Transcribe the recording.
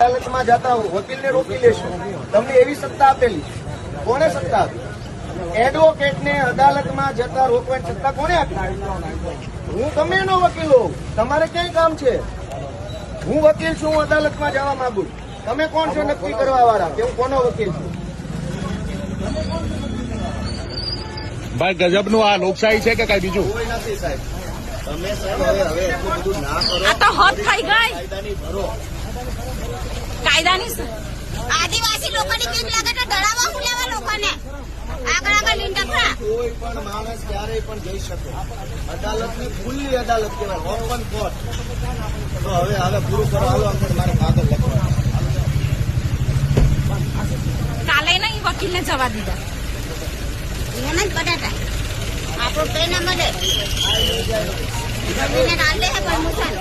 અદાલતમાં જતા વકીલને રોકી લેશો, તમને એવી સત્તા આપેલી? કોને સત્તા આપી? એડવોકેટને અદાલતમાં જતા રોકવાની સત્તા કોને આપી? હું તમે એનો વકીલ હોઉં, તમારે ક્યાંય કામ છે? હું વકીલ છું, હું અદાલતમાં જવા માંગુ છું. તમે કોણ છો નક્કી કરવા વાળા કે હું કોનો વકીલ છું? ભાઈ ગજબનું આ લોકશાહી છે કે કઈ બીજું? કોઈ નથી સાહેબ. તમે સાહેબ હવે એટલું બધું ના કરો. આ તો હદ થઈ ગઈ કાયદાની ભરો. કાયદાની. આદિવાસી લોકોની બીક લાગે તો ડરાવવા હું લેવા લોકોને આગળ લીંડા કોઈ પણ માણસ ક્યારેય પણ જઈ શકે. અદાલતની ખુલ્લી અદાલત કહેવાય, ઓપન કોર્ટ. તો હવે પૂરું કરો, હાલો અંદર મારે કાગળ લખવા. કાલે નહીં વકીલને જવા દીધા. એને જ બટાટા આપણો ટ્રેન મળે જમીને ડાલ દે પરમિશન